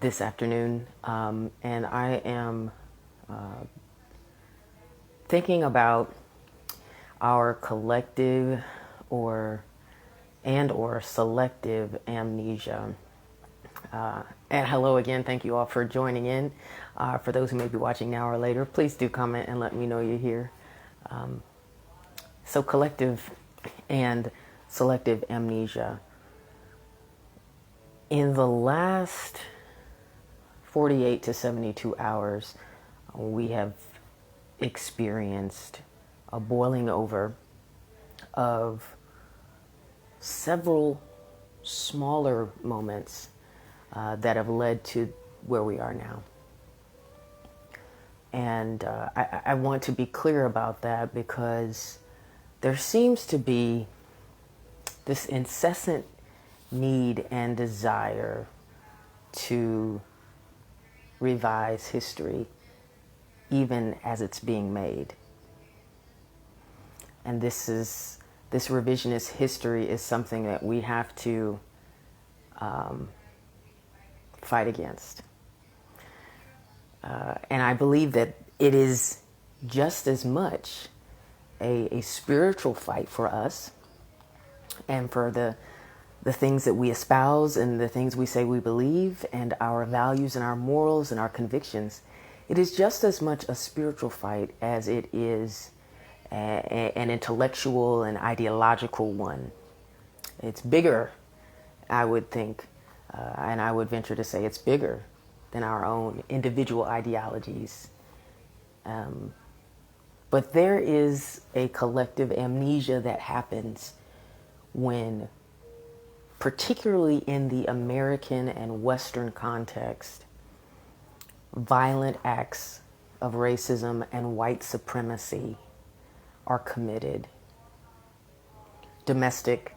this afternoon, and I am thinking about our collective or selective amnesia. And hello again. Thank you all for joining in. For those who may be watching now or later, please do comment and let me know you're here. So collective and selective amnesia. In the last 48 to 72 hours, we have experienced a boiling over of several smaller moments that have led to where we are now. And I want to be clear about that because there seems to be this incessant need and desire to revise history, even as it's being made. And this revisionist history is something that we have to fight against. And I believe that it is just as much a spiritual fight for us and for the things that we espouse and the things we say we believe and our values and our morals and our convictions. It is just as much a spiritual fight as it is an intellectual and ideological one. It's bigger, I would think, and I would venture to say it's bigger than our own individual ideologies. But there is a collective amnesia that happens when, particularly in the American and Western context, violent acts of racism and white supremacy are committed. Domestic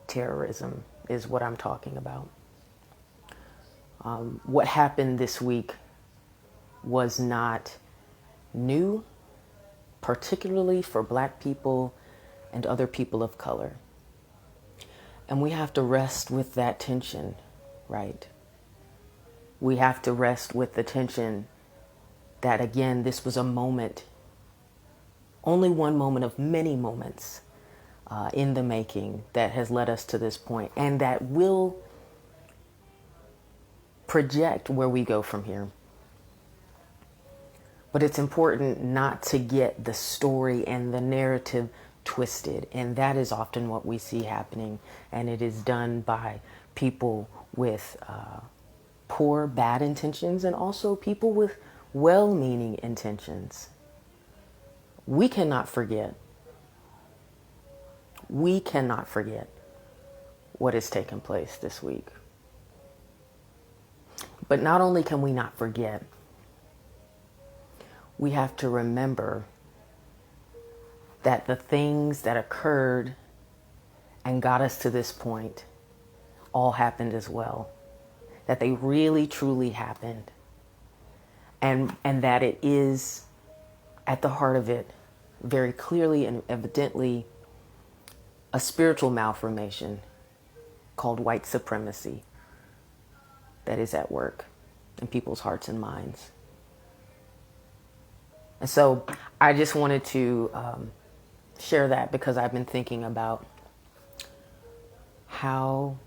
terrorism is what I'm talking about. What happened this week was not new, particularly for Black people and other people of color. And we have to rest with that tension, right? We have to rest with the tension that, again, this was a moment, only one moment of many moments in the making that has led us to this point, and that will project where we go from here. But it's important not to get the story and the narrative twisted. And that is often what we see happening. And it is done by people with poor, bad intentions and also people with well-meaning intentions. We cannot forget. We cannot forget what has taken place this week. But not only can we not forget, we have to remember that the things that occurred and got us to this point all happened as well. That they really, truly happened. And that it is, at the heart of it, very clearly and evidently, a spiritual malformation called white supremacy that is at work in people's hearts and minds. And so I just wanted to share that because I've been thinking about how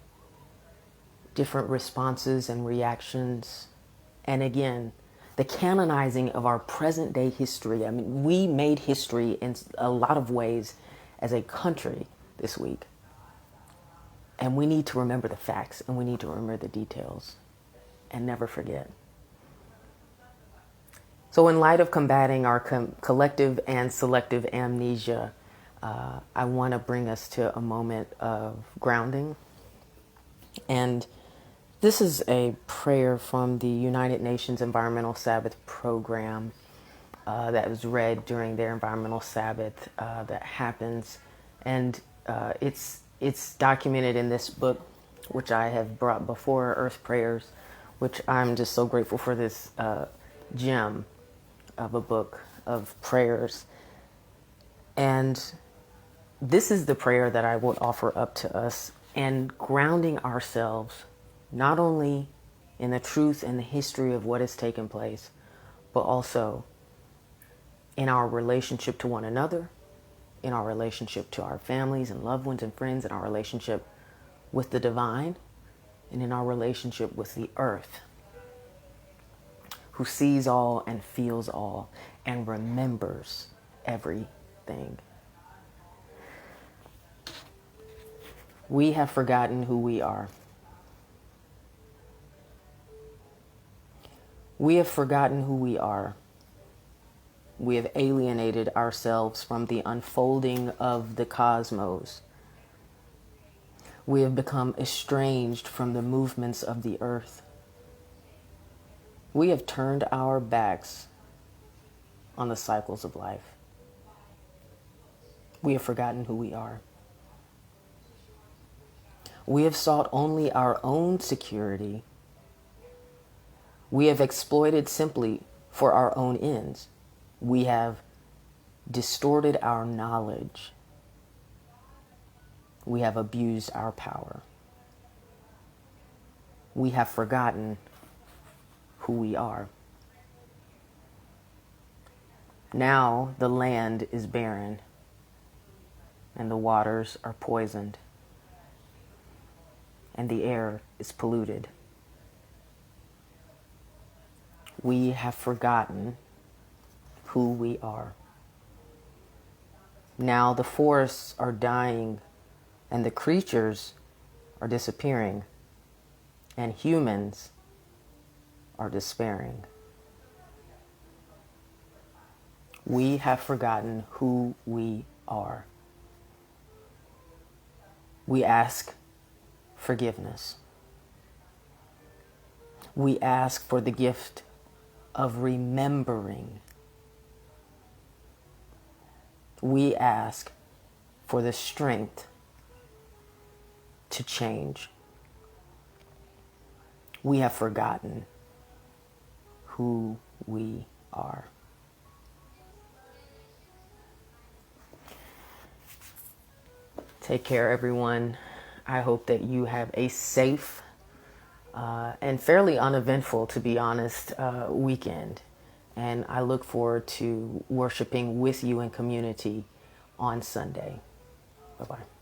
different responses and reactions, and again, the canonizing of our present day history. I mean, we made history in a lot of ways as a country this week. And we need to remember the facts and we need to remember the details and never forget. So in light of combating our collective and selective amnesia, I want to bring us to a moment of grounding. And this is a prayer from the United Nations Environmental Sabbath program that was read during their Environmental Sabbath that happens. And it's documented in this book, which I have brought before, Earth Prayers, which I'm just so grateful for this gem of a book of prayers. And this is the prayer that I would offer up to us, and grounding ourselves not only in the truth and the history of what has taken place, but also in our relationship to one another, in our relationship to our families and loved ones and friends, in our relationship with the divine, and in our relationship with the earth, who sees all and feels all and remembers everything. We have forgotten who we are. We have forgotten who we are. We have alienated ourselves from the unfolding of the cosmos. We have become estranged from the movements of the earth. We have turned our backs on the cycles of life. We have forgotten who we are. We have sought only our own security. We have exploited simply for our own ends. We have distorted our knowledge. We have abused our power. We have forgotten who we are. Now the land is barren and the waters are poisoned and the air is polluted. We have forgotten who we are. Now the forests are dying and the creatures are disappearing and humans are despairing. We have forgotten who we are. We ask forgiveness. We ask for the gift of remembering. We ask for the strength to change. We have forgotten who we are. Take care, everyone. I hope that you have a safe and fairly uneventful, to be honest, weekend. And I look forward to worshiping with you in community on Sunday. Bye-bye.